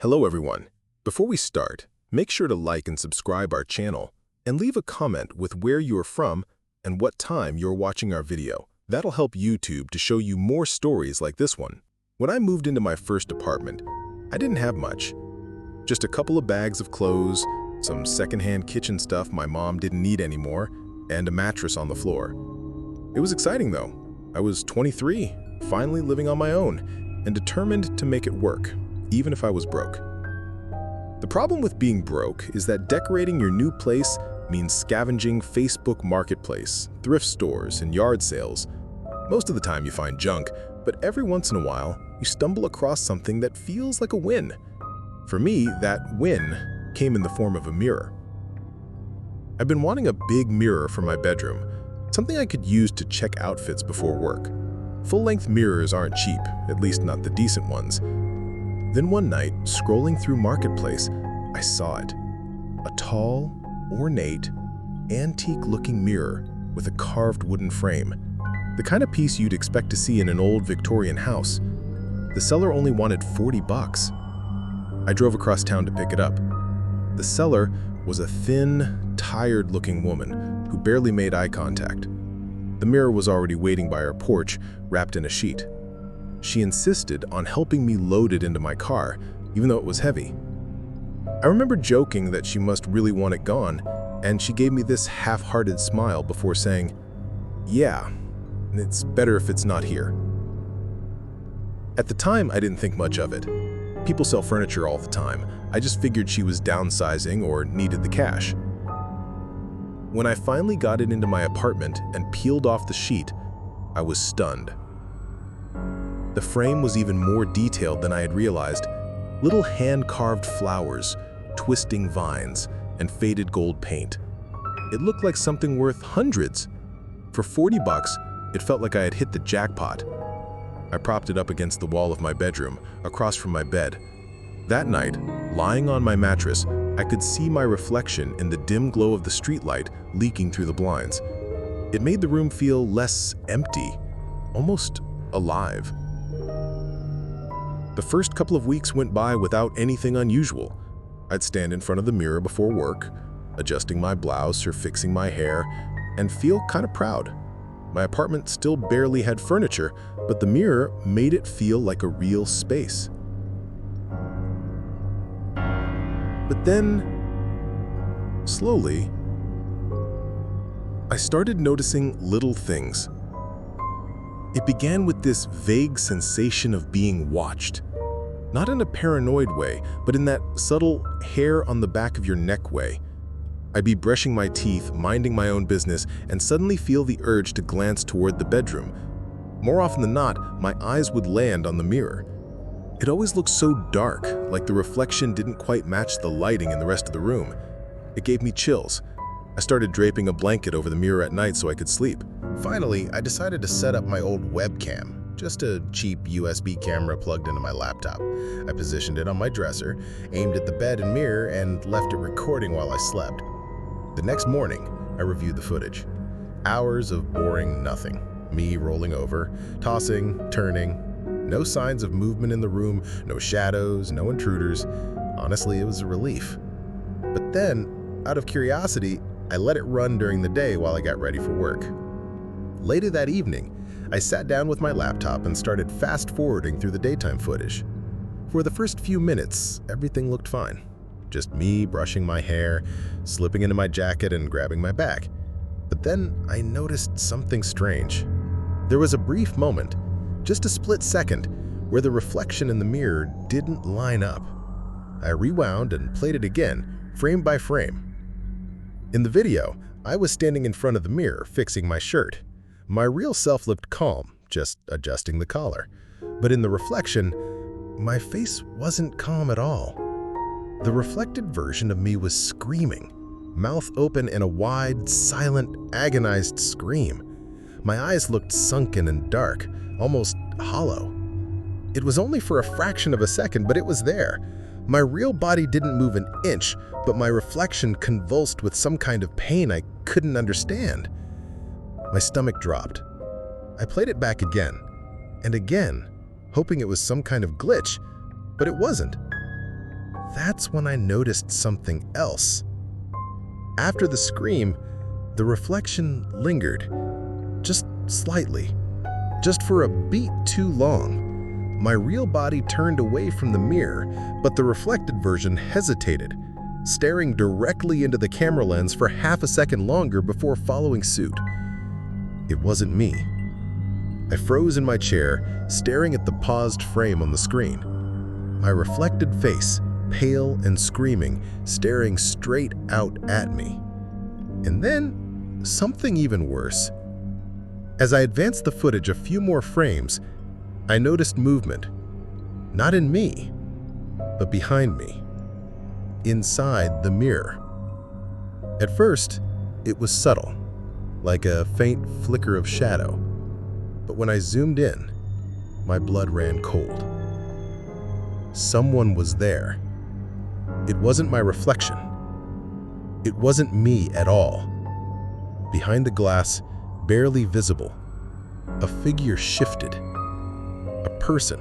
Hello everyone. Before we start, make sure to like and subscribe our channel and leave a comment with where you are from and what time you're watching our video. That'll help YouTube to show you more stories like this one. When I moved into my first apartment, I didn't have much. Just a couple of bags of clothes, some secondhand kitchen stuff my mom didn't need anymore, and a mattress on the floor. It was exciting though. I was 23, finally living on my own, and determined to make it work, even if I was broke. The problem with being broke is that decorating your new place means scavenging Facebook Marketplace, thrift stores, and yard sales. Most of the time you find junk, but every once in a while you stumble across something that feels like a win. For me, that win came in the form of a mirror. I've been wanting a big mirror for my bedroom, something I could use to check outfits before work. Full-length mirrors aren't cheap, at least not the decent ones. Then one night, scrolling through Marketplace, I saw it. A tall, ornate, antique-looking mirror with a carved wooden frame. The kind of piece you'd expect to see in an old Victorian house. The seller only wanted $40. I drove across town to pick it up. The seller was a thin, tired-looking woman who barely made eye contact. The mirror was already waiting by her porch, wrapped in a sheet. She insisted on helping me load it into my car, even though it was heavy. I remember joking that she must really want it gone, and she gave me this half-hearted smile before saying, "Yeah, it's better if it's not here." At the time, I didn't think much of it. People sell furniture all the time. I just figured she was downsizing or needed the cash. When I finally got it into my apartment and peeled off the sheet, I was stunned. The frame was even more detailed than I had realized. Little hand-carved flowers, twisting vines, and faded gold paint. It looked like something worth hundreds. For $40, it felt like I had hit the jackpot. I propped it up against the wall of my bedroom, across from my bed. That night, lying on my mattress, I could see my reflection in the dim glow of the streetlight leaking through the blinds. It made the room feel less empty, almost alive. The first couple of weeks went by without anything unusual. I'd stand in front of the mirror before work, adjusting my blouse or fixing my hair, and feel kind of proud. My apartment still barely had furniture, but the mirror made it feel like a real space. But then, slowly, I started noticing little things. It began with this vague sensation of being watched. Not in a paranoid way, but in that subtle hair on the back of your neck way. I'd be brushing my teeth, minding my own business, and suddenly feel the urge to glance toward the bedroom. More often than not, my eyes would land on the mirror. It always looked so dark, like the reflection didn't quite match the lighting in the rest of the room. It gave me chills. I started draping a blanket over the mirror at night so I could sleep. Finally, I decided to set up my old webcam, just a cheap USB camera plugged into my laptop. I positioned it on my dresser, aimed at the bed and mirror, and left it recording while I slept. The next morning, I reviewed the footage. Hours of boring nothing. Me rolling over, tossing, turning. No signs of movement in the room, no shadows, no intruders. Honestly, it was a relief. But then, out of curiosity, I let it run during the day while I got ready for work. Later that evening, I sat down with my laptop and started fast-forwarding through the daytime footage. For the first few minutes, everything looked fine. Just me brushing my hair, slipping into my jacket, and grabbing my bag. But then I noticed something strange. There was a brief moment, just a split second, where the reflection in the mirror didn't line up. I rewound and played it again, frame by frame. In the video, I was standing in front of the mirror, fixing my shirt. My real self looked calm, just adjusting the collar. But in the reflection, my face wasn't calm at all. The reflected version of me was screaming, mouth open in a wide, silent, agonized scream. My eyes looked sunken and dark, almost hollow. It was only for a fraction of a second, but it was there. My real body didn't move an inch, but my reflection convulsed with some kind of pain I couldn't understand. My stomach dropped. I played it back again and again, hoping it was some kind of glitch, but it wasn't. that's when I noticed something else. After the scream, the reflection lingered, just slightly, just for a beat too long. My real body turned away from the mirror, but the reflected version hesitated, staring directly into the camera lens for half a second longer before following suit. It wasn't me. I froze in my chair, staring at the paused frame on the screen. My reflected face, pale and screaming, staring straight out at me. And then, something even worse. As I advanced the footage a few more frames, I noticed movement. Not in me, but behind me. Inside the mirror. At first, it was subtle, like a faint flicker of shadow. But when I zoomed in, my blood ran cold. Someone was there. It wasn't my reflection. It wasn't me at all. Behind the glass, barely visible, a figure shifted. A person,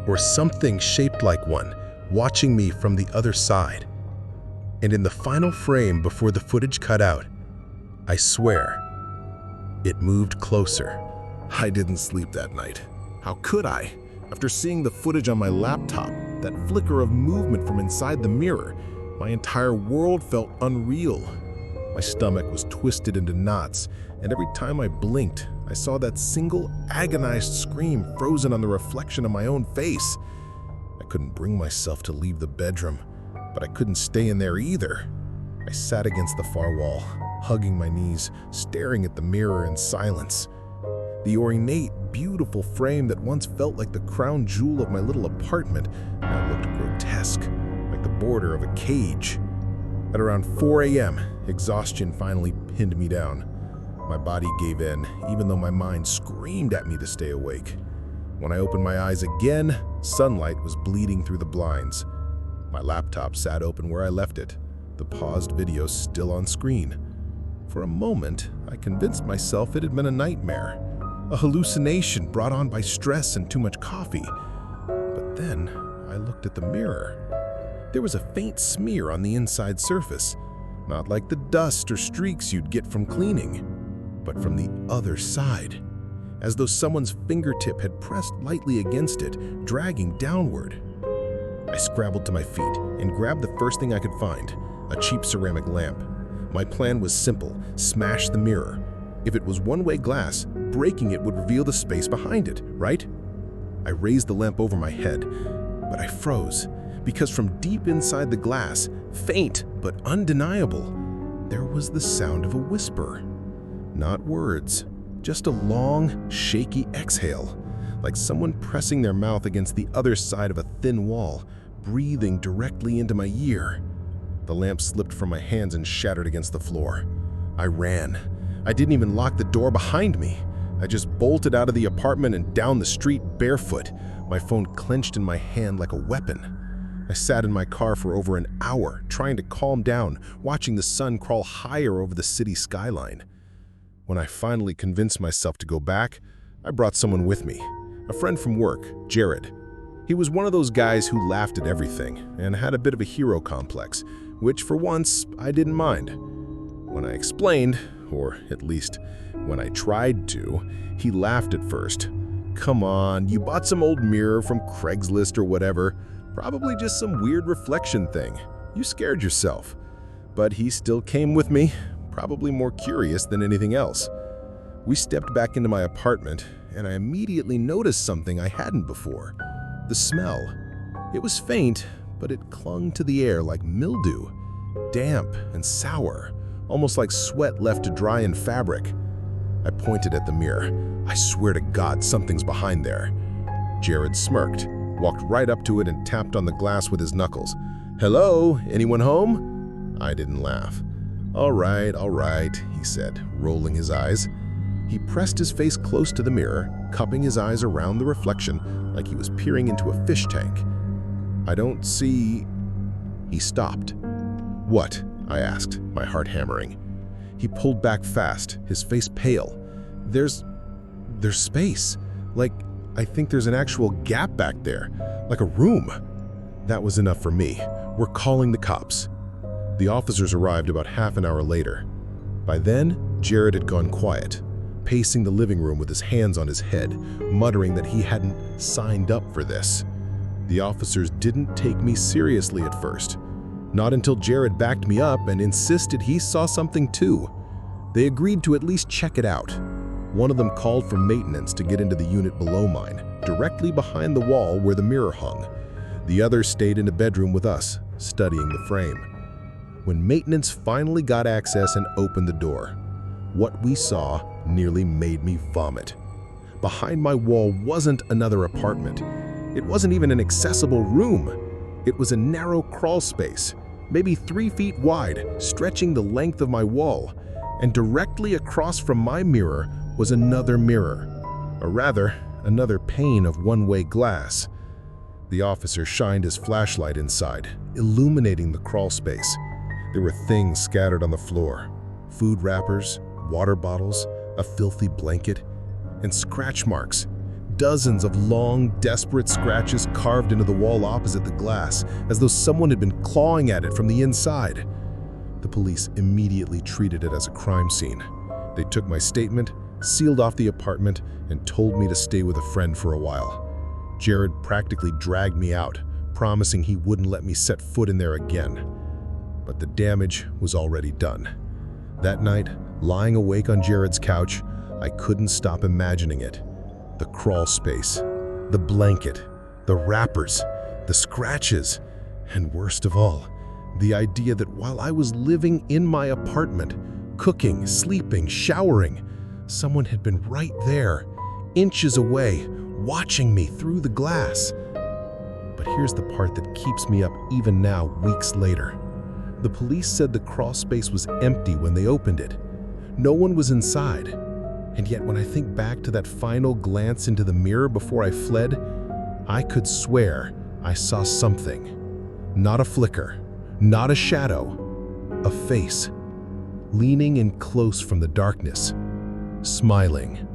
or something shaped like one, watching me from the other side. And in the final frame before the footage cut out, I swear, it moved closer. I didn't sleep that night. How could I? After seeing the footage on my laptop, that flicker of movement from inside the mirror, my entire world felt unreal. My stomach was twisted into knots, and every time I blinked, I saw that single agonized scream frozen on the reflection of my own face. I couldn't bring myself to leave the bedroom, but I couldn't stay in there either. I sat against the far wall, hugging my knees, staring at the mirror in silence. The ornate, beautiful frame that once felt like the crown jewel of my little apartment now looked grotesque, like the border of a cage. At around 4 a.m., exhaustion finally pinned me down. My body gave in, even though my mind screamed at me to stay awake. When I opened my eyes again, sunlight was bleeding through the blinds. My laptop sat open where I left it, the paused video still on screen. For a moment, I convinced myself it had been a nightmare, a hallucination brought on by stress and too much coffee. But then, I looked at the mirror. There was a faint smear on the inside surface, not like the dust or streaks you'd get from cleaning, but from the other side, as though someone's fingertip had pressed lightly against it, dragging downward. I scrabbled to my feet and grabbed the first thing I could find, a cheap ceramic lamp. My plan was simple: smash the mirror. If it was one-way glass, breaking it would reveal the space behind it, right? I raised the lamp over my head, but I froze, because from deep inside the glass, faint but undeniable, there was the sound of a whisper. Not words, just a long, shaky exhale, like someone pressing their mouth against the other side of a thin wall, breathing directly into my ear. The lamp slipped from my hands and shattered against the floor. I ran. I didn't even lock the door behind me. I just bolted out of the apartment and down the street barefoot, my phone clenched in my hand like a weapon. I sat in my car for over an hour, trying to calm down, watching the sun crawl higher over the city skyline. When I finally convinced myself to go back, I brought someone with me, a friend from work, Jared. He was one of those guys who laughed at everything and had a bit of a hero complex, which for once I didn't mind. When I explained, or at least when I tried to, he laughed at first. Come on, you bought some old mirror from Craigslist or whatever, probably just some weird reflection thing. You scared yourself. But he still came with me, probably more curious than anything else. We stepped back into my apartment, and I immediately noticed something I hadn't before. The smell. It was faint, but it clung to the air like mildew, damp and sour, almost like sweat left to dry in fabric. I pointed at the mirror. I swear to God, something's behind there. Jared smirked, walked right up to it and tapped on the glass with his knuckles. Hello, anyone home? I didn't laugh. All right, he said, rolling his eyes. He pressed his face close to the mirror, cupping his eyes around the reflection like he was peering into a fish tank. I don't see... He stopped. What? I asked, my heart hammering. He pulled back fast, his face pale. There's space. Like, I think there's an actual gap back there, like a room. That was enough for me. We're calling the cops. The officers arrived about half an hour later. By then, Jared had gone quiet, pacing the living room with his hands on his head, muttering that he hadn't signed up for this. The officers didn't take me seriously at first. Not until Jared backed me up and insisted he saw something too. They agreed to at least check it out. One of them called for maintenance to get into the unit below mine, directly behind the wall where the mirror hung. The other stayed in a bedroom with us, studying the frame. When maintenance finally got access and opened the door, what we saw nearly made me vomit. Behind my wall wasn't another apartment. It wasn't even an accessible room. It was a narrow crawl space, maybe 3 feet wide, stretching the length of my wall. And directly across from my mirror was another mirror, or rather, another pane of one-way glass. The officer shined his flashlight inside, illuminating the crawl space. There were things scattered on the floor: food wrappers, water bottles, a filthy blanket, and scratch marks. Dozens of long, desperate scratches carved into the wall opposite the glass, as though someone had been clawing at it from the inside. The police immediately treated it as a crime scene. They took my statement, sealed off the apartment, and told me to stay with a friend for a while. Jared practically dragged me out, promising he wouldn't let me set foot in there again. But the damage was already done. That night, lying awake on Jared's couch, I couldn't stop imagining it. The crawl space, the blanket, the wrappers, the scratches, and worst of all, the idea that while I was living in my apartment, cooking, sleeping, showering, someone had been right there, inches away, watching me through the glass. But here's the part that keeps me up even now, weeks later. The police said the crawl space was empty when they opened it. No one was inside. And yet when I think back to that final glance into the mirror before I fled, I could swear I saw something. Not a flicker, not a shadow, a face, leaning in close from the darkness, smiling.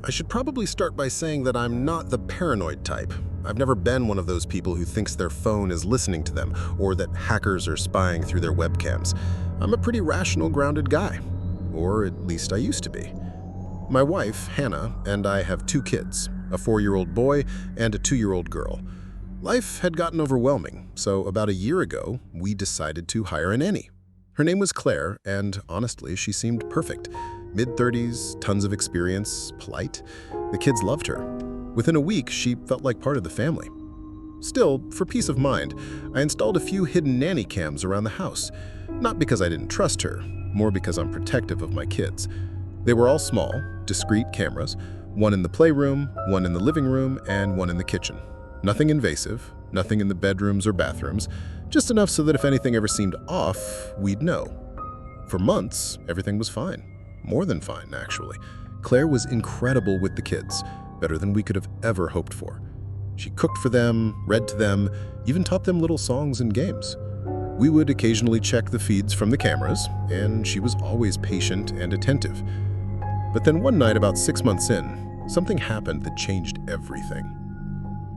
I should probably start by saying that I'm not the paranoid type. I've never been one of those people who thinks their phone is listening to them or that hackers are spying through their webcams. I'm a pretty rational, grounded guy. Or at least I used to be. My wife, Hannah, and I have 2 kids, a 4-year-old boy and a 2-year-old girl. Life had gotten overwhelming, so about a year ago, we decided to hire a nanny. Her name was Claire, and honestly, she seemed perfect. Mid-30s, tons of experience, polite. The kids loved her. Within a week, she felt like part of the family. Still, for peace of mind, I installed a few hidden nanny cams around the house. Not because I didn't trust her, more because I'm protective of my kids. They were all small, discreet cameras, one in the playroom, one in the living room, and one in the kitchen. Nothing invasive, nothing in the bedrooms or bathrooms, just enough so that if anything ever seemed off, we'd know. For months, everything was fine. More than fine, actually. Claire was incredible with the kids, better than we could have ever hoped for. She cooked for them, read to them, even taught them little songs and games. We would occasionally check the feeds from the cameras, and she was always patient and attentive. But then one night, about 6 months in, something happened that changed everything.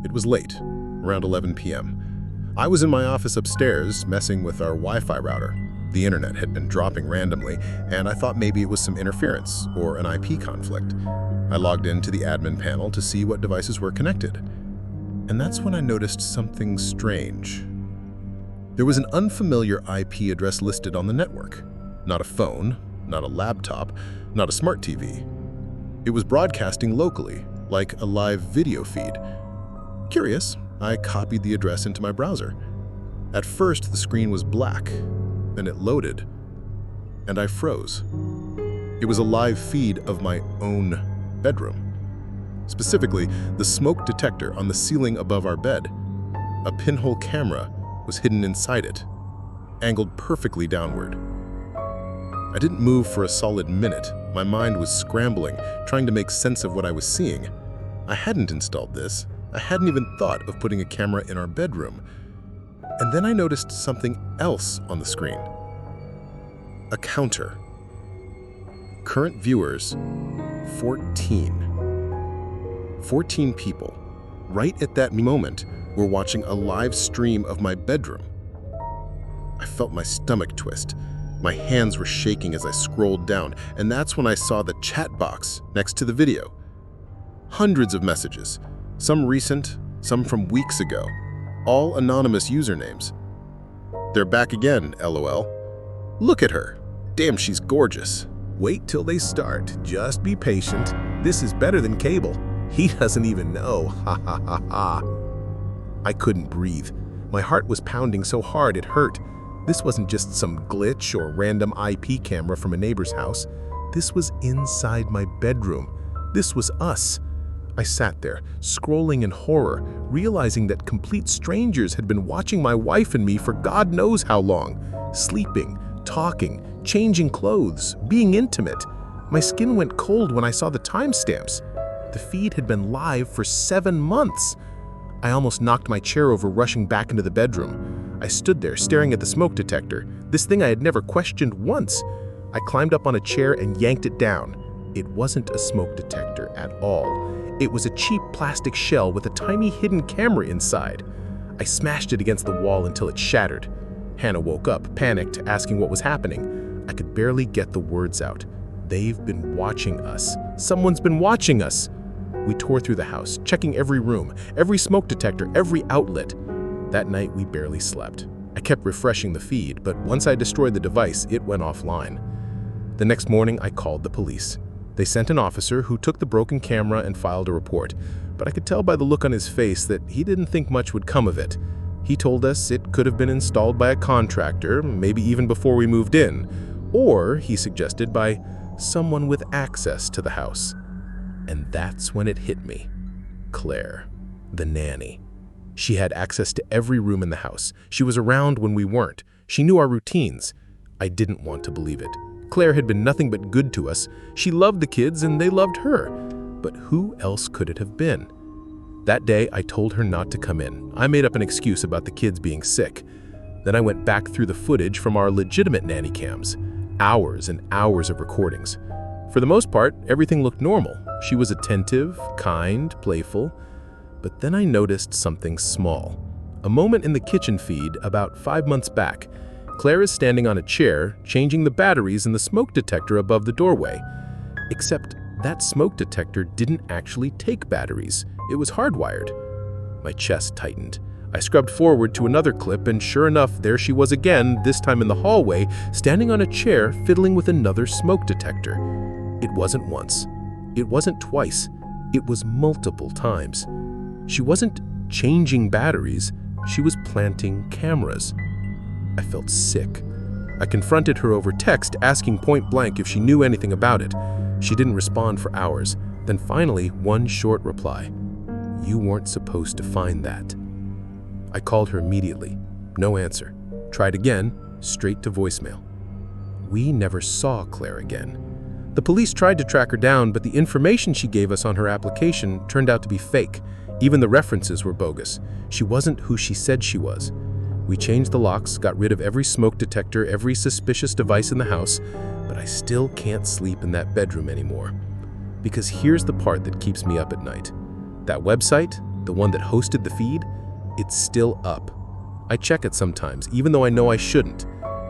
It was late, around 11 p.m. I was in my office upstairs, messing with our Wi-Fi router. The internet had been dropping randomly, and I thought maybe it was some interference or an IP conflict. I logged into the admin panel to see what devices were connected. And that's when I noticed something strange. There was an unfamiliar IP address listed on the network. Not a phone, not a laptop, not a smart TV. It was broadcasting locally, like a live video feed. Curious, I copied the address into my browser. At first, the screen was black. Then it loaded, and I froze. It was a live feed of my own bedroom. Specifically, the smoke detector on the ceiling above our bed. A pinhole camera was hidden inside it, angled perfectly downward. I didn't move for a solid minute. My mind was scrambling, trying to make sense of what I was seeing. I hadn't installed this. I hadn't even thought of putting a camera in our bedroom. And then I noticed something else on the screen. A counter. Current viewers, 14. 14 people. Right at that moment, we're watching a live stream of my bedroom. I felt my stomach twist. My hands were shaking as I scrolled down, and that's when I saw the chat box next to the video. Hundreds of messages, some recent, some from weeks ago, all anonymous usernames. They're back again, LOL. Look at her. Damn, she's gorgeous. Wait till they start. Just be patient. This is better than cable. He doesn't even know. Ha ha ha ha. I couldn't breathe. My heart was pounding so hard it hurt. This wasn't just some glitch or random IP camera from a neighbor's house. This was inside my bedroom. This was us. I sat there, scrolling in horror, realizing that complete strangers had been watching my wife and me for God knows how long. Sleeping, talking, changing clothes, being intimate. My skin went cold when I saw the timestamps. The feed had been live for 7 months. I almost knocked my chair over, rushing back into the bedroom. I stood there, staring at the smoke detector, this thing I had never questioned once. I climbed up on a chair and yanked it down. It wasn't a smoke detector at all. It was a cheap plastic shell with a tiny hidden camera inside. I smashed it against the wall until it shattered. Hannah woke up, panicked, asking what was happening. I could barely get the words out. They've been watching us. Someone's been watching us. We tore through the house, checking every room, every smoke detector, every outlet. That night, we barely slept. I kept refreshing the feed, but once I destroyed the device, it went offline. The next morning, I called the police. They sent an officer who took the broken camera and filed a report, but I could tell by the look on his face that he didn't think much would come of it. He told us it could have been installed by a contractor, maybe even before we moved in, or, he suggested, by someone with access to the house. And that's when it hit me. Claire, the nanny. She had access to every room in the house. She was around when we weren't. She knew our routines. I didn't want to believe it. Claire had been nothing but good to us. She loved the kids and they loved her. But who else could it have been? That day, I told her not to come in. I made up an excuse about the kids being sick. Then I went back through the footage from our legitimate nanny cams. Hours and hours of recordings. For the most part, everything looked normal. She was attentive, kind, playful. But then I noticed something small. A moment in the kitchen feed about 5 months back. Claire is standing on a chair, changing the batteries in the smoke detector above the doorway. Except that smoke detector didn't actually take batteries. It was hardwired. My chest tightened. I scrubbed forward to another clip, and sure enough, there she was again, this time in the hallway, standing on a chair, fiddling with another smoke detector. It wasn't once. It wasn't twice. It was multiple times. She wasn't changing batteries. She was planting cameras. I felt sick. I confronted her over text, asking point blank if she knew anything about it. She didn't respond for hours. Then finally, one short reply. You weren't supposed to find that. I called her immediately. No answer. Tried again, straight to voicemail. We never saw Claire again. The police tried to track her down, but the information she gave us on her application turned out to be fake. Even the references were bogus. She wasn't who she said she was. We changed the locks, got rid of every smoke detector, every suspicious device in the house, but I still can't sleep in that bedroom anymore. Because here's the part that keeps me up at night. That website, the one that hosted the feed, it's still up. I check it sometimes, even though I know I shouldn't.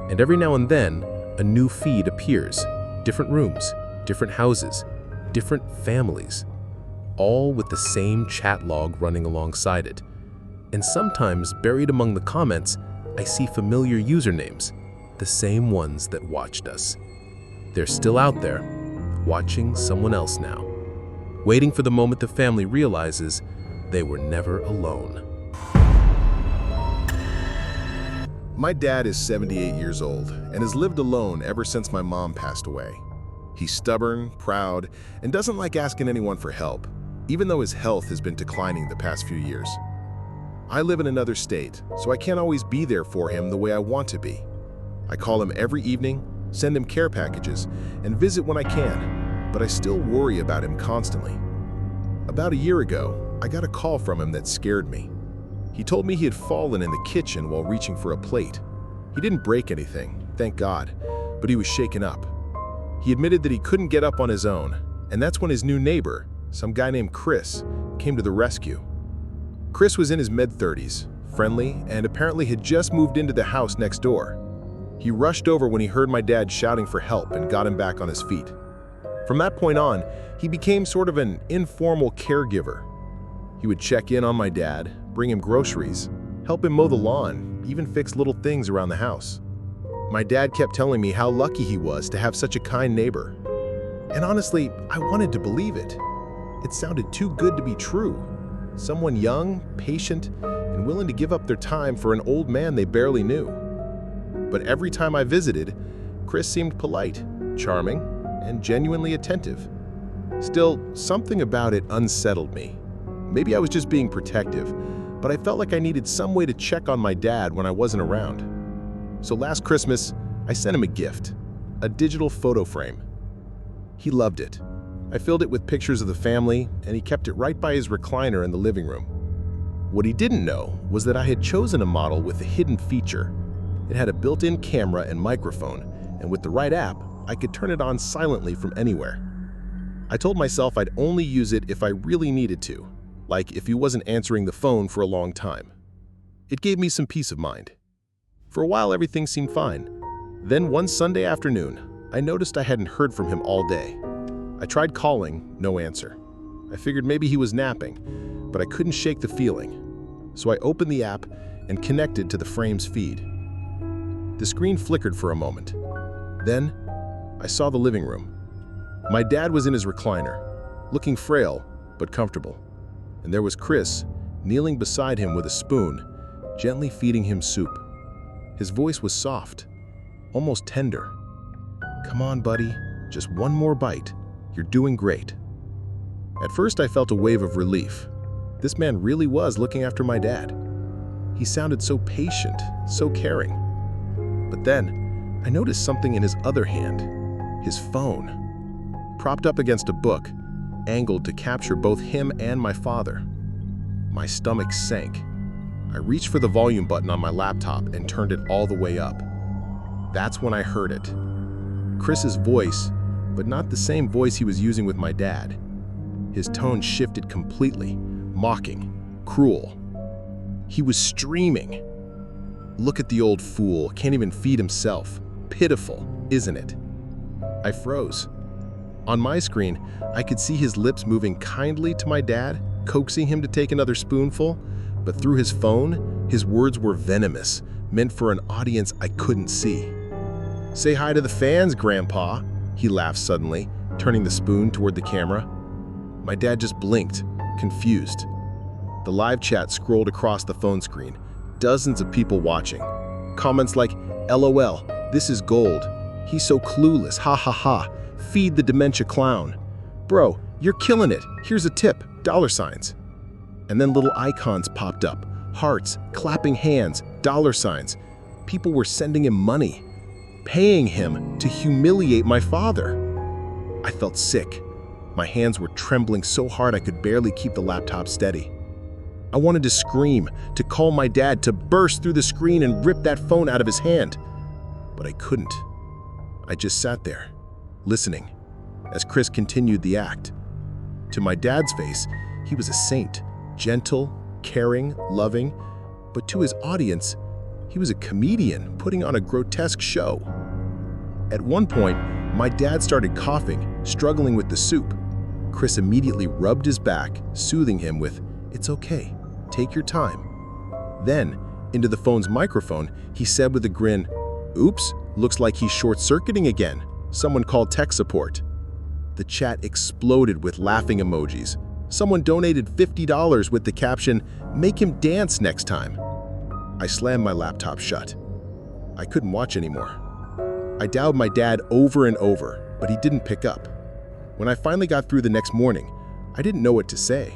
And every now and then, a new feed appears. Different rooms, different houses, different families. All with the same chat log running alongside it. And sometimes, buried among the comments, I see familiar usernames, the same ones that watched us. They're still out there, watching someone else now, waiting for the moment the family realizes they were never alone. My dad is 78 years old and has lived alone ever since my mom passed away. He's stubborn, proud, and doesn't like asking anyone for help, even though his health has been declining the past few years. I live in another state, so I can't always be there for him the way I want to be. I call him every evening, send him care packages, and visit when I can, but I still worry about him constantly. About a year ago, I got a call from him that scared me. He told me he had fallen in the kitchen while reaching for a plate. He didn't break anything, thank God, but he was shaken up. He admitted that he couldn't get up on his own, and that's when his new neighbor, some guy named Chris, came to the rescue. Chris was in his mid-30s, friendly, and apparently had just moved into the house next door. He rushed over when he heard my dad shouting for help and got him back on his feet. From that point on, he became sort of an informal caregiver. He would check in on my dad, bring him groceries, help him mow the lawn, even fix little things around the house. My dad kept telling me how lucky he was to have such a kind neighbor. And honestly, I wanted to believe it. It sounded too good to be true. Someone young, patient, and willing to give up their time for an old man they barely knew. But every time I visited, Chris seemed polite, charming, and genuinely attentive. Still, something about it unsettled me. Maybe I was just being protective, but I felt like I needed some way to check on my dad when I wasn't around. So last Christmas, I sent him a gift, a digital photo frame. He loved it. I filled it with pictures of the family, and he kept it right by his recliner in the living room. What he didn't know was that I had chosen a model with a hidden feature. It had a built-in camera and microphone, and with the right app, I could turn it on silently from anywhere. I told myself I'd only use it if I really needed to, like if he wasn't answering the phone for a long time. It gave me some peace of mind. For a while, everything seemed fine. Then one Sunday afternoon, I noticed I hadn't heard from him all day. I tried calling, no answer. I figured maybe he was napping, but I couldn't shake the feeling. So I opened the app and connected to the frame's feed. The screen flickered for a moment. Then, I saw the living room. My dad was in his recliner, looking frail but comfortable. And there was Chris, kneeling beside him with a spoon, gently feeding him soup. His voice was soft, almost tender. "Come on, buddy, just one more bite. You're doing great." At first, I felt a wave of relief. This man really was looking after my dad. He sounded so patient, so caring. But then, I noticed something in his other hand, his phone. Propped up against a book, angled to capture both him and my father. My stomach sank. I reached for the volume button on my laptop and turned it all the way up. That's when I heard it. Chris's voice, but not the same voice he was using with my dad. His tone shifted completely, mocking, cruel. He was streaming. "Look at the old fool, can't even feed himself. Pitiful, isn't it?" I froze. On my screen, I could see his lips moving kindly to my dad, coaxing him to take another spoonful, but through his phone, his words were venomous, meant for an audience I couldn't see. "Say hi to the fans, Grandpa," he laughed suddenly, turning the spoon toward the camera. My dad just blinked, confused. The live chat scrolled across the phone screen, dozens of people watching. Comments like, "LOL, this is gold. He's so clueless, ha ha ha. Feed the dementia clown. Bro, you're killing it. Here's a tip, $signs." And then little icons popped up, hearts, clapping hands, $signs. People were sending him money, paying him to humiliate my father. I felt sick. My hands were trembling so hard I could barely keep the laptop steady. I wanted to scream, to call my dad, to burst through the screen and rip that phone out of his hand. But I couldn't. I just sat there, listening, as Chris continued the act. To my dad's face, he was a saint, gentle, caring, loving, but to his audience, he was a comedian putting on a grotesque show. At one point, my dad started coughing, struggling with the soup. Chris immediately rubbed his back, soothing him with, "It's okay, take your time." Then, into the phone's microphone, he said with a grin, "Oops, looks like he's short-circuiting again. Someone called tech support." The chat exploded with laughing emojis. Someone donated $50 with the caption, "Make him dance next time." I slammed my laptop shut. I couldn't watch anymore. I dialed my dad over and over, but he didn't pick up. When I finally got through the next morning, I didn't know what to say.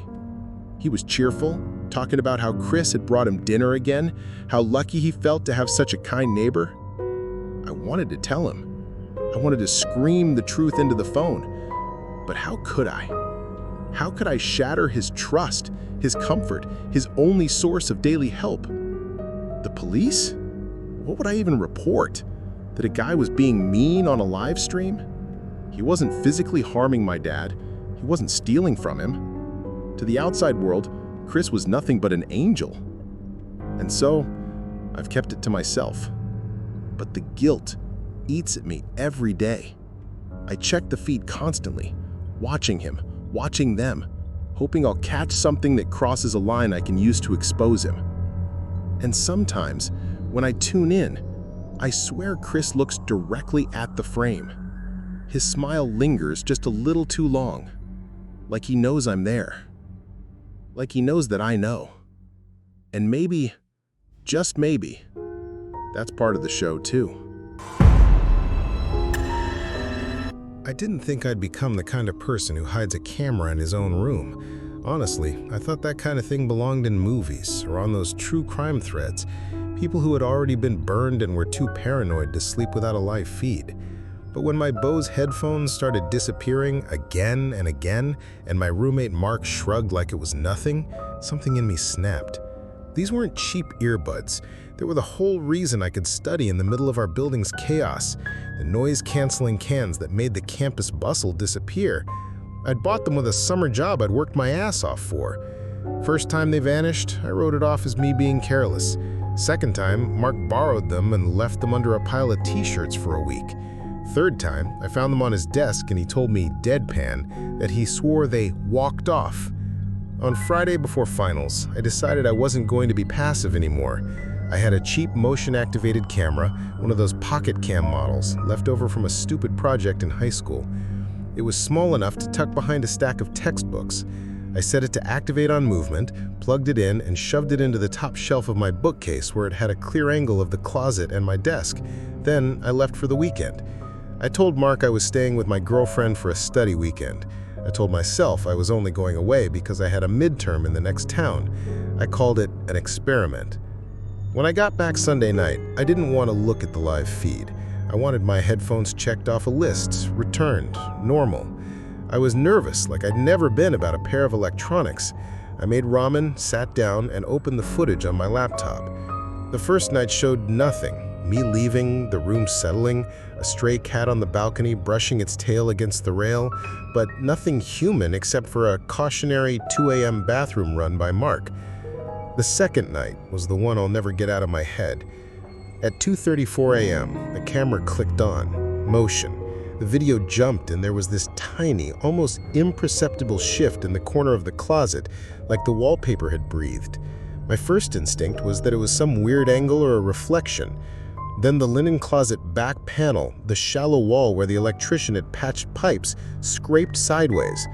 He was cheerful, talking about how Chris had brought him dinner again, how lucky he felt to have such a kind neighbor. I wanted to tell him. I wanted to scream the truth into the phone. But how could I? How could I shatter his trust, his comfort, his only source of daily help? The police? What would I even report? That a guy was being mean on a live stream? He wasn't physically harming my dad. He wasn't stealing from him. To the outside world, Chris was nothing but an angel. And so, I've kept it to myself. But the guilt eats at me every day. I check the feed constantly, watching him, watching them, hoping I'll catch something that crosses a line I can use to expose him. And sometimes, when I tune in, I swear Chris looks directly at the frame. His smile lingers just a little too long, like he knows I'm there. Like he knows that I know. And maybe, just maybe, that's part of the show too. I didn't think I'd become the kind of person who hides a camera in his own room. Honestly, I thought that kind of thing belonged in movies or on those true crime threads, people who had already been burned and were too paranoid to sleep without a live feed. But when my Bose headphones started disappearing again and again, and my roommate Mark shrugged like it was nothing, something in me snapped. These weren't cheap earbuds. They were the whole reason I could study in the middle of our building's chaos, the noise-canceling cans that made the campus bustle disappear. I'd bought them with a summer job I'd worked my ass off for. First time they vanished, I wrote it off as me being careless. Second time, Mark borrowed them and left them under a pile of t-shirts for a week. Third time, I found them on his desk and he told me, deadpan, that he swore they walked off. On Friday before finals, I decided I wasn't going to be passive anymore. I had a cheap motion-activated camera, one of those pocket cam models, left over from a stupid project in high school. It was small enough to tuck behind a stack of textbooks. I set it to activate on movement, plugged it in, and shoved it into the top shelf of my bookcase where it had a clear angle of the closet and my desk. Then I left for the weekend. I told Mark I was staying with my girlfriend for a study weekend. I told myself I was only going away because I had a midterm in the next town. I called it an experiment. When I got back Sunday night, I didn't want to look at the live feed. I wanted my headphones checked off a list, returned, normal. I was nervous, like I'd never been about a pair of electronics. I made ramen, sat down, and opened the footage on my laptop. The first night showed nothing. Me leaving, the room settling, a stray cat on the balcony brushing its tail against the rail, but nothing human except for a cautionary 2 a.m. bathroom run by Mark. The second night was the one I'll never get out of my head. At 2:34 a.m., the camera clicked on. Motion. The video jumped and there was this tiny, almost imperceptible shift in the corner of the closet, like the wallpaper had breathed. My first instinct was that it was some weird angle or a reflection. Then the linen closet back panel, the shallow wall where the electrician had patched pipes, scraped sideways.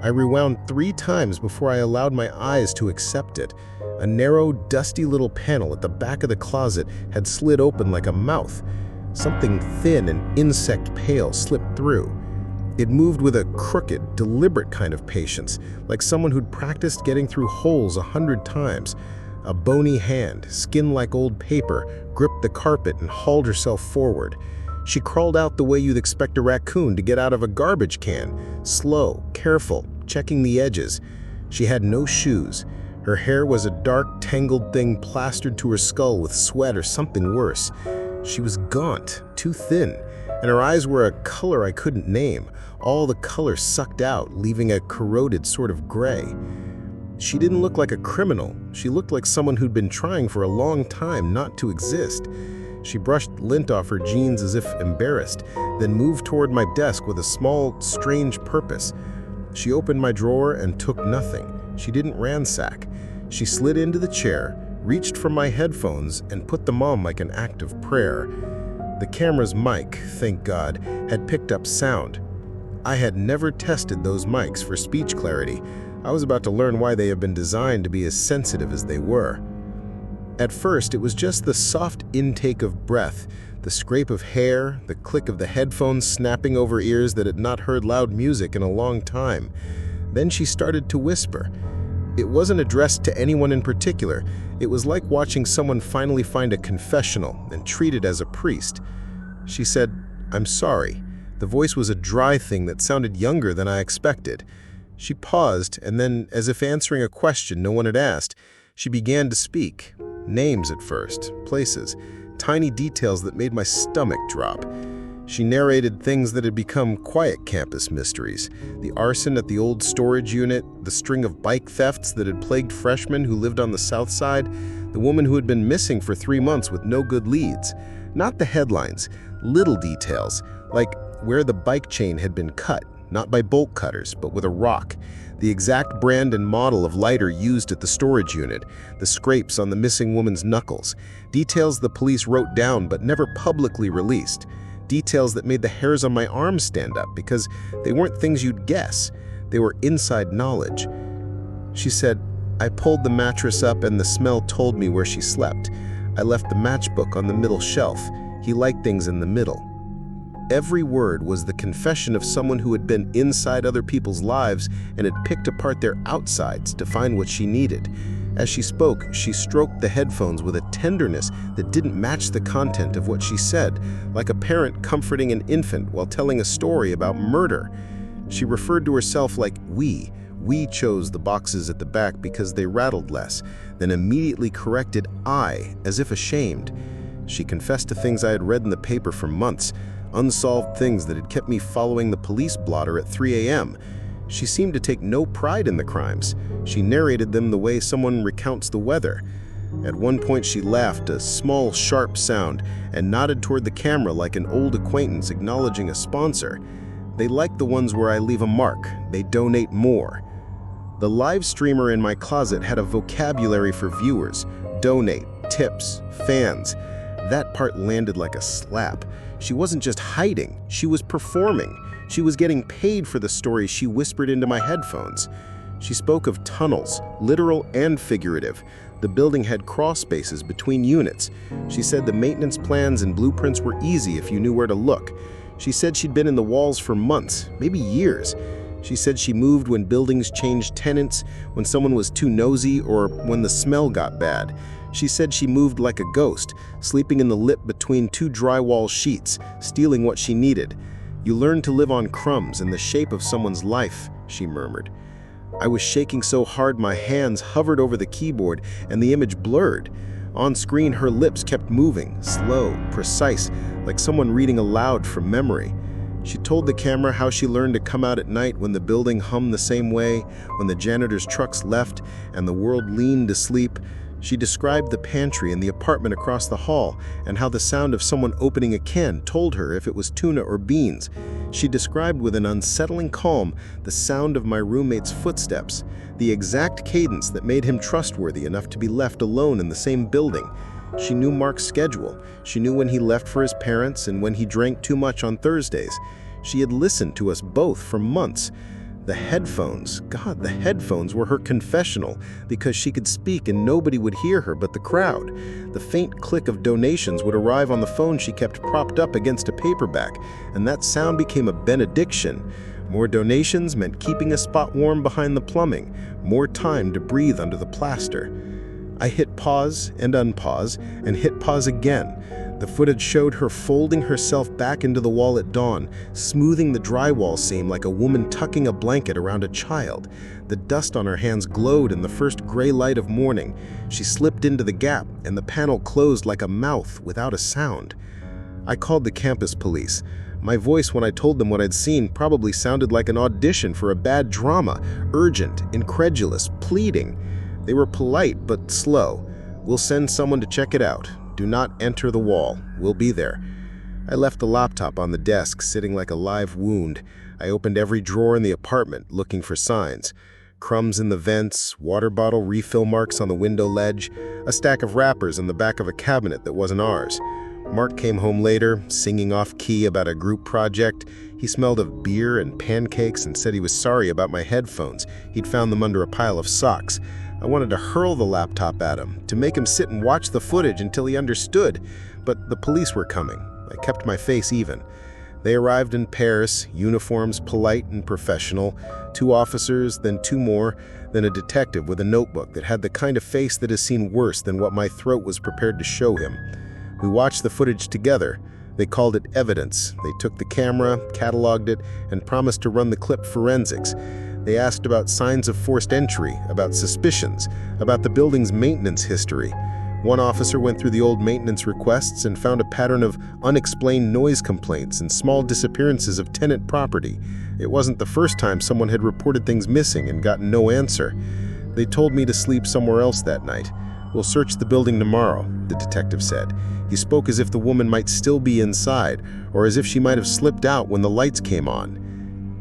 I rewound 3 times before I allowed my eyes to accept it. A narrow, dusty little panel at the back of the closet had slid open like a mouth. Something thin and insect-pale slipped through. It moved with a crooked, deliberate kind of patience, like someone who'd practiced getting through holes 100 times. A bony hand, skin like old paper, gripped the carpet and hauled herself forward. She crawled out the way you'd expect a raccoon to get out of a garbage can, slow, careful, checking the edges. She had no shoes. Her hair was a dark, tangled thing plastered to her skull with sweat or something worse. She was gaunt, too thin, and her eyes were a color I couldn't name, all the color sucked out, leaving a corroded sort of gray. She didn't look like a criminal. She looked like someone who'd been trying for a long time not to exist. She brushed lint off her jeans as if embarrassed, then moved toward my desk with a small, strange purpose. She opened my drawer and took nothing. She didn't ransack. She slid into the chair, reached for my headphones, and put them on like an act of prayer. The camera's mic, thank God, had picked up sound. I had never tested those mics for speech clarity. I was about to learn why they have been designed to be as sensitive as they were. At first, it was just the soft intake of breath, the scrape of hair, the click of the headphones snapping over ears that had not heard loud music in a long time. Then she started to whisper. It wasn't addressed to anyone in particular. It was like watching someone finally find a confessional and treat it as a priest. She said, "I'm sorry." The voice was a dry thing that sounded younger than I expected. She paused, and then, as if answering a question no one had asked, she began to speak. Names at first, places, tiny details that made my stomach drop. She narrated things that had become quiet campus mysteries. The arson at the old storage unit, the string of bike thefts that had plagued freshmen who lived on the south side, the woman who had been missing for 3 months with no good leads. Not the headlines, little details, like where the bike chain had been cut, not by bolt cutters, but with a rock, the exact brand and model of lighter used at the storage unit, the scrapes on the missing woman's knuckles, details the police wrote down but never publicly released. Details that made the hairs on my arms stand up because they weren't things you'd guess. They were inside knowledge. She said, "I pulled the mattress up and the smell told me where she slept. I left the matchbook on the middle shelf. He liked things in the middle." Every word was the confession of someone who had been inside other people's lives and had picked apart their outsides to find what she needed. As she spoke, she stroked the headphones with a tenderness that didn't match the content of what she said, like a parent comforting an infant while telling a story about murder. She referred to herself like we. We chose the boxes at the back because they rattled less, then immediately corrected I, as if ashamed. She confessed to things I had read in the paper for months, unsolved things that had kept me following the police blotter at 3 a.m. She seemed to take no pride in the crimes. She narrated them the way someone recounts the weather. At one point she laughed, a small, sharp sound, and nodded toward the camera like an old acquaintance acknowledging a sponsor. They like the ones where I leave a mark. They donate more. The live streamer in my closet had a vocabulary for viewers. Donate, tips, fans. That part landed like a slap. She wasn't just hiding, she was performing. She was getting paid for the stories she whispered into my headphones. She spoke of tunnels, literal and figurative. The building had crawl spaces between units. She said the maintenance plans and blueprints were easy if you knew where to look. She said she'd been in the walls for months, maybe years. She said she moved when buildings changed tenants, when someone was too nosy, or when the smell got bad. She said she moved like a ghost, sleeping in the lip between 2 drywall sheets, stealing what she needed. "You learn to live on crumbs in the shape of someone's life," she murmured. I was shaking so hard my hands hovered over the keyboard and the image blurred. On screen, her lips kept moving, slow, precise, like someone reading aloud from memory. She told the camera how she learned to come out at night when the building hummed the same way, when the janitor's trucks left and the world leaned to sleep. She described the pantry in the apartment across the hall and how the sound of someone opening a can told her if it was tuna or beans. She described with an unsettling calm the sound of my roommate's footsteps, the exact cadence that made him trustworthy enough to be left alone in the same building. She knew Mark's schedule. She knew when he left for his parents and when he drank too much on Thursdays. She had listened to us both for months. The headphones were her confessional because she could speak and nobody would hear her but the crowd. The faint click of donations would arrive on the phone she kept propped up against a paperback, and that sound became a benediction. More donations meant keeping a spot warm behind the plumbing, more time to breathe under the plaster. I hit pause and unpause and hit pause again. The footage showed her folding herself back into the wall at dawn, smoothing the drywall seam like a woman tucking a blanket around a child. The dust on her hands glowed in the first gray light of morning. She slipped into the gap, and the panel closed like a mouth without a sound. I called the campus police. My voice when I told them what I'd seen probably sounded like an audition for a bad drama, urgent, incredulous, pleading. They were polite but slow. "We'll send someone to check it out. Do not enter the wall. We'll be there." I left the laptop on the desk, sitting like a live wound. I opened every drawer in the apartment, looking for signs. Crumbs in the vents, water bottle refill marks on the window ledge, a stack of wrappers in the back of a cabinet that wasn't ours. Mark came home later, singing off-key about a group project. He smelled of beer and pancakes and said he was sorry about my headphones. He'd found them under a pile of socks. I wanted to hurl the laptop at him, to make him sit and watch the footage until he understood, but the police were coming. I kept my face even. They arrived in pairs, uniforms polite and professional, 2 officers, then 2 more, then a detective with a notebook that had the kind of face that has seen worse than what my throat was prepared to show him. We watched the footage together. They called it evidence. They took the camera, cataloged it, and promised to run the clip forensics. They asked about signs of forced entry, about suspicions, about the building's maintenance history. One officer went through the old maintenance requests and found a pattern of unexplained noise complaints and small disappearances of tenant property. It wasn't the first time someone had reported things missing and gotten no answer. They told me to sleep somewhere else that night. "We'll search the building tomorrow," the detective said. He spoke as if the woman might still be inside, or as if she might have slipped out when the lights came on.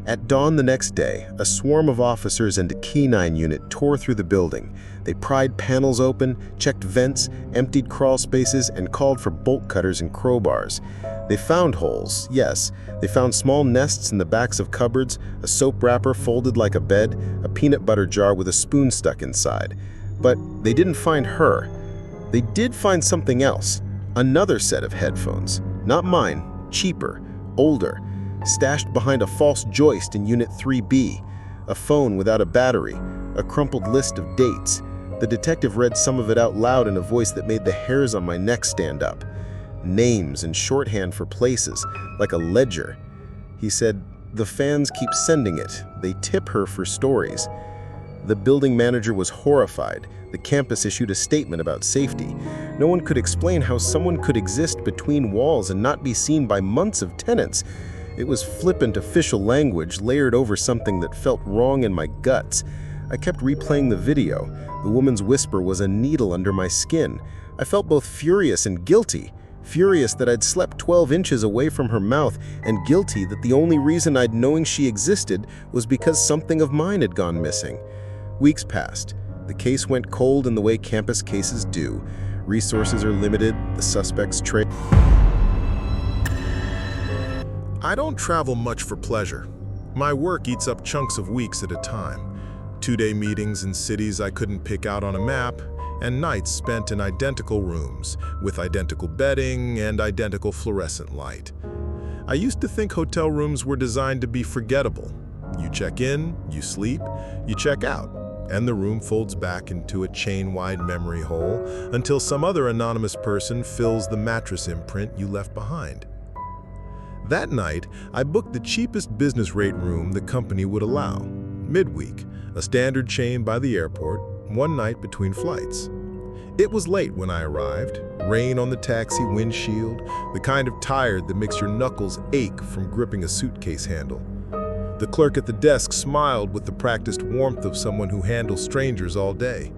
At dawn the next day, a swarm of officers and a K9 unit tore through the building. They pried panels open, checked vents, emptied crawl spaces, and called for bolt cutters and crowbars. They found holes, yes. They found small nests in the backs of cupboards, a soap wrapper folded like a bed, a peanut butter jar with a spoon stuck inside. But they didn't find her. They did find something else. Another set of headphones. Not mine, cheaper, older, stashed behind a false joist in Unit 3B. A phone without a battery, a crumpled list of dates. The detective read some of it out loud in a voice that made the hairs on my neck stand up. Names and shorthand for places, like a ledger. He said, "The fans keep sending it. They tip her for stories." The building manager was horrified. The campus issued a statement about safety. No one could explain how someone could exist between walls and not be seen by months of tenants. It was flippant official language layered over something that felt wrong in my guts. I kept replaying the video. The woman's whisper was a needle under my skin. I felt both furious and guilty. Furious that I'd slept 12 inches away from her mouth, and guilty that the only reason I'd knowing she existed was because something of mine had gone missing. Weeks passed. The case went cold in the way campus cases do. Resources are limited, the suspects trail. I don't travel much for pleasure. My work eats up chunks of weeks at a time. 2-day meetings in cities I couldn't pick out on a map, and nights spent in identical rooms, with identical bedding and identical fluorescent light. I used to think hotel rooms were designed to be forgettable. You check in, you sleep, you check out, and the room folds back into a chain-wide memory hole until some other anonymous person fills the mattress imprint you left behind. That night, I booked the cheapest business rate room the company would allow. Midweek, a standard chain by the airport, one night between flights. It was late when I arrived, rain on the taxi windshield, the kind of tired that makes your knuckles ache from gripping a suitcase handle. The clerk at the desk smiled with the practiced warmth of someone who handles strangers all day,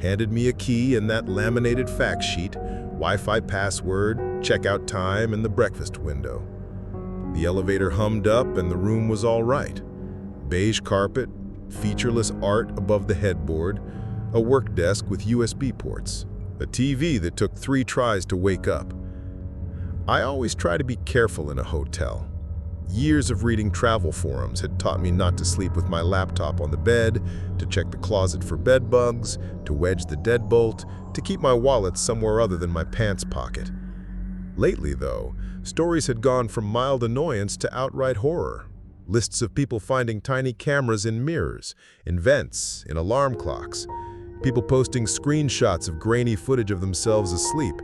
handed me a key and that laminated fact sheet, Wi-Fi password, checkout time, and the breakfast window. The elevator hummed up and the room was all right. Beige carpet, featureless art above the headboard, a work desk with USB ports, a TV that took 3 tries to wake up. I always try to be careful in a hotel. Years of reading travel forums had taught me not to sleep with my laptop on the bed, to check the closet for bed bugs, to wedge the deadbolt, to keep my wallet somewhere other than my pants pocket. Lately, though, stories had gone from mild annoyance to outright horror. Lists of people finding tiny cameras in mirrors, in vents, in alarm clocks. People posting screenshots of grainy footage of themselves asleep.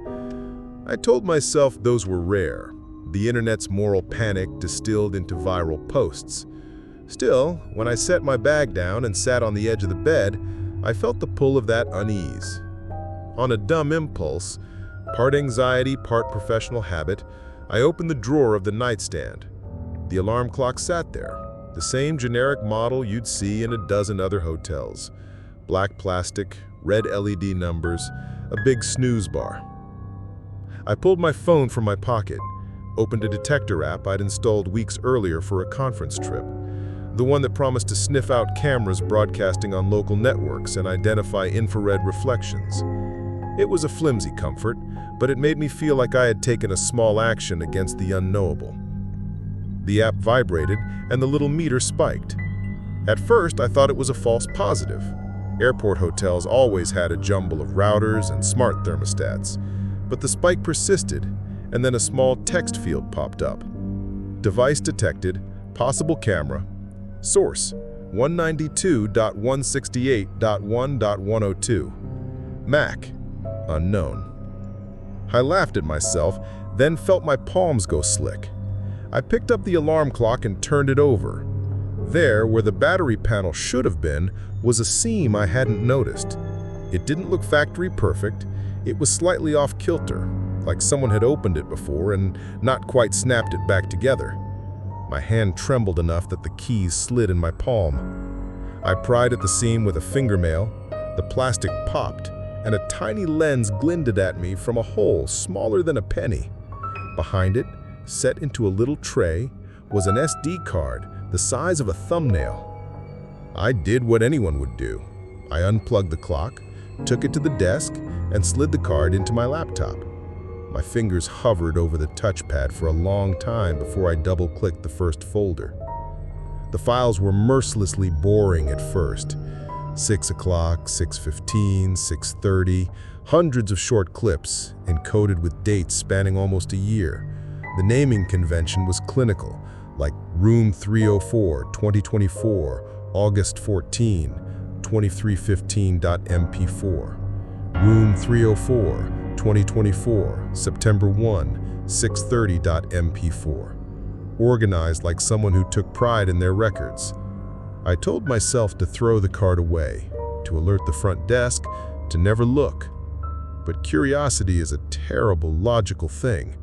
I told myself those were rare. The internet's moral panic distilled into viral posts. Still, when I set my bag down and sat on the edge of the bed, I felt the pull of that unease. On a dumb impulse, part anxiety, part professional habit, I opened the drawer of the nightstand. The alarm clock sat there, the same generic model you'd see in a dozen other hotels. Black plastic, red LED numbers, a big snooze bar. I pulled my phone from my pocket, opened a detector app I'd installed weeks earlier for a conference trip, the one that promised to sniff out cameras broadcasting on local networks and identify infrared reflections. It was a flimsy comfort, but it made me feel like I had taken a small action against the unknowable. The app vibrated and the little meter spiked. At first, I thought it was a false positive. Airport hotels always had a jumble of routers and smart thermostats, but the spike persisted, and then a small text field popped up. Device detected, possible camera. Source, 192.168.1.102. MAC, unknown. I laughed at myself, then felt my palms go slick. I picked up the alarm clock and turned it over. There, where the battery panel should have been, was a seam I hadn't noticed. It didn't look factory perfect. It was slightly off kilter, like someone had opened it before and not quite snapped it back together. My hand trembled enough that the keys slid in my palm. I pried at the seam with a fingernail. The plastic popped, and a tiny lens glinted at me from a hole smaller than a penny. Behind it, set into a little tray, was an SD card the size of a thumbnail. I did what anyone would do. I unplugged the clock, took it to the desk, and slid the card into my laptop. My fingers hovered over the touchpad for a long time before I double-clicked the first folder. The files were mercilessly boring at first. 6 o'clock, 6:15, 6:30, hundreds of short clips, encoded with dates spanning almost a year. The naming convention was clinical, like Room 304, 2024, August 14, 2315.mp4. Room 304, 2024, September 1, 6:30.mp4. Organized like someone who took pride in their records. I told myself to throw the card away, to alert the front desk, to never look. But curiosity is a terrible, logical thing.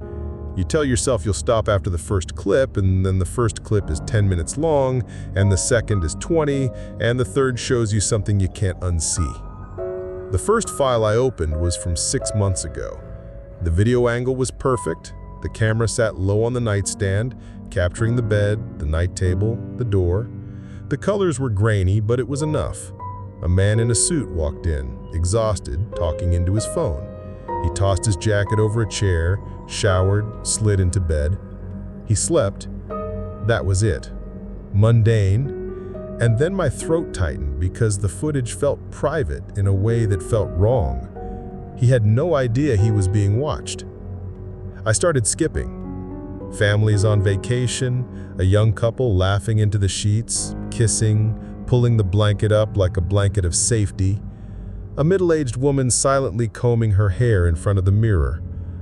You tell yourself you'll stop after the first clip, and then the first clip is 10 minutes long, and the second is 20, and the third shows you something you can't unsee. The first file I opened was from 6 months ago. The video angle was perfect. The camera sat low on the nightstand, capturing the bed, the night table, the door. The colors were grainy, but it was enough. A man in a suit walked in, exhausted, talking into his phone. He tossed his jacket over a chair, showered, slid into bed. He slept. That was it. Mundane. And then my throat tightened because the footage felt private in a way that felt wrong. He had no idea he was being watched. I started skipping. Families on vacation, a young couple laughing into the sheets, kissing, pulling the blanket up like a blanket of safety. A middle-aged woman silently combing her hair in front of the mirror.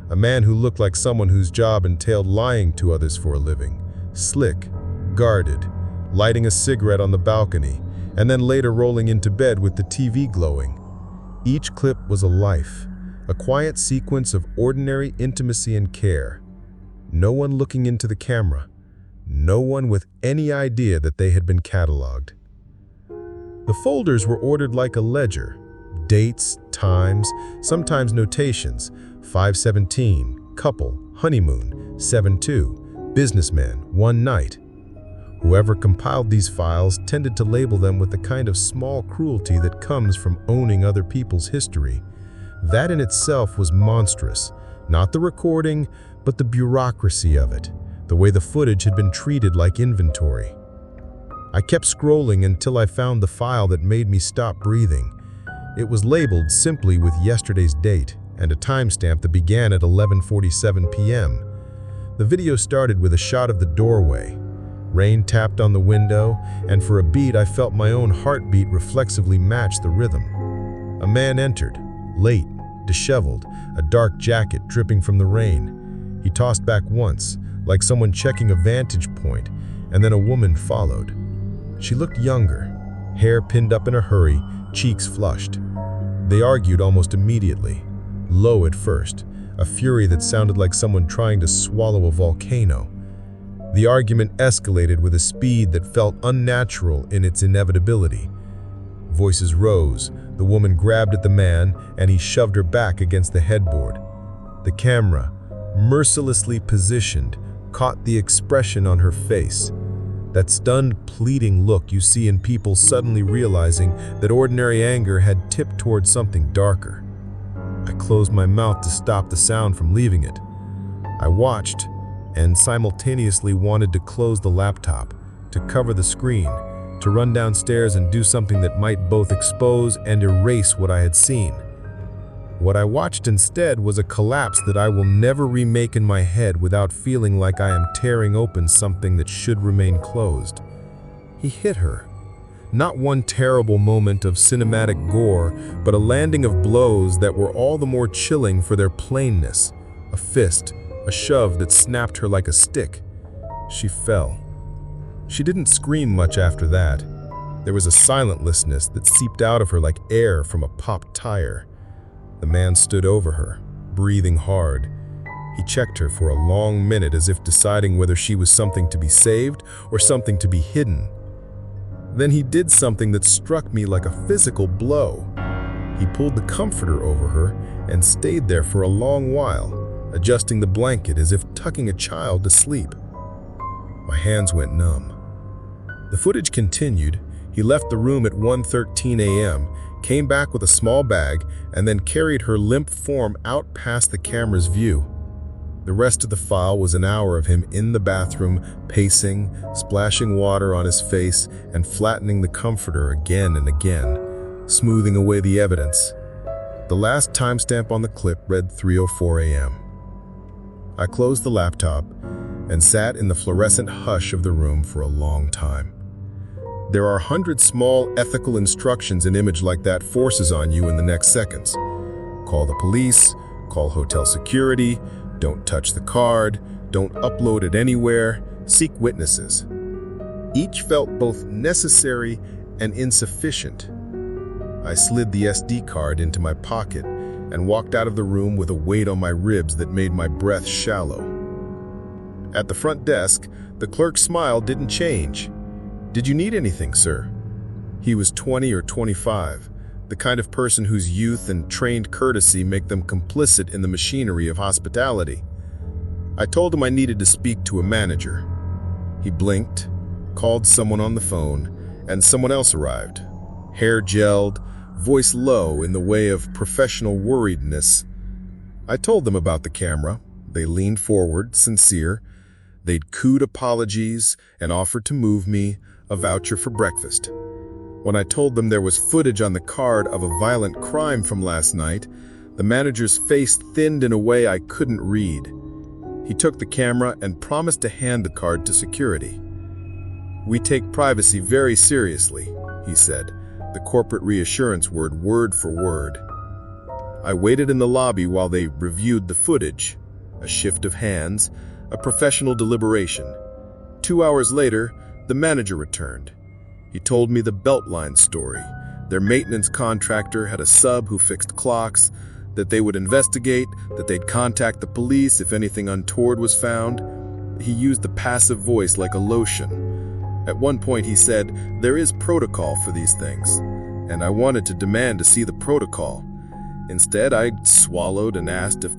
A man who looked like someone whose job entailed lying to others for a living. Slick, guarded, lighting a cigarette on the balcony, and then later rolling into bed with the TV glowing. Each clip was a life, a quiet sequence of ordinary intimacy and care. No one looking into the camera. No one with any idea that they had been cataloged. The folders were ordered like a ledger. Dates, times, sometimes notations. 5:17, couple, honeymoon. 7:2, businessman, one night. Whoever compiled these files tended to label them with the kind of small cruelty that comes from owning other people's history. That in itself was monstrous. Not the recording, but the bureaucracy of it, the way the footage had been treated like inventory. I kept scrolling until I found the file that made me stop breathing. It was labeled simply with yesterday's date and a timestamp that began at 11:47 p.m. The video started with a shot of the doorway. Rain tapped on the window, and for a beat I felt my own heartbeat reflexively match the rhythm. A man entered, late, disheveled, a dark jacket dripping from the rain. He tossed back once, like someone checking a vantage point, and then a woman followed. She looked younger, hair pinned up in a hurry, cheeks flushed. They argued almost immediately, low at first, a fury that sounded like someone trying to swallow a volcano. The argument escalated with a speed that felt unnatural in its inevitability. Voices rose, the woman grabbed at the man, and he shoved her back against the headboard. The camera, mercilessly positioned, caught the expression on her face. That stunned, pleading look you see in people suddenly realizing that ordinary anger had tipped towards something darker. I closed my mouth to stop the sound from leaving it. I watched, and simultaneously wanted to close the laptop, to cover the screen, to run downstairs and do something that might both expose and erase what I had seen. What I watched instead was a collapse that I will never remake in my head without feeling like I am tearing open something that should remain closed. He hit her. Not one terrible moment of cinematic gore, but a landing of blows that were all the more chilling for their plainness. A fist, a shove that snapped her like a stick. She fell. She didn't scream much after that. There was a silentlessness that seeped out of her like air from a popped tire. The man stood over her, breathing hard. He checked her for a long minute as if deciding whether she was something to be saved or something to be hidden. Then he did something that struck me like a physical blow. He pulled the comforter over her and stayed there for a long while, adjusting the blanket as if tucking a child to sleep. My hands went numb. The footage continued. He left the room at 1:13 a.m., came back with a small bag, and then carried her limp form out past the camera's view. The rest of the file was an hour of him in the bathroom, pacing, splashing water on his face, and flattening the comforter again and again, smoothing away the evidence. The last timestamp on the clip read 3:04 a.m. I closed the laptop and sat in the fluorescent hush of the room for a long time. There are 100 small ethical instructions an image like that forces on you in the next seconds. Call the police, call hotel security, don't touch the card, don't upload it anywhere, seek witnesses. Each felt both necessary and insufficient. I slid the SD card into my pocket and walked out of the room with a weight on my ribs that made my breath shallow. At the front desk, the clerk's smile didn't change. "Did you need anything, sir?" He was 20 or 25, the kind of person whose youth and trained courtesy make them complicit in the machinery of hospitality. I told him I needed to speak to a manager. He blinked, called someone on the phone, and someone else arrived. Hair gelled, voice low in the way of professional worriedness. I told them about the camera. They leaned forward, sincere. They'd cooed apologies and offered to move me a voucher for breakfast. When I told them there was footage on the card of a violent crime from last night, the manager's face thinned in a way I couldn't read. He took the camera and promised to hand the card to security. "We take privacy very seriously," he said, the corporate reassurance word for word. I waited in the lobby while they reviewed the footage. A shift of hands, a professional deliberation. 2 hours later, the manager returned. He told me the Beltline story. Their maintenance contractor had a sub who fixed clocks, that they would investigate, that they'd contact the police if anything untoward was found. He used the passive voice like a lotion. At one point he said, "There is protocol for these things," and I wanted to demand to see the protocol. Instead, I swallowed and asked if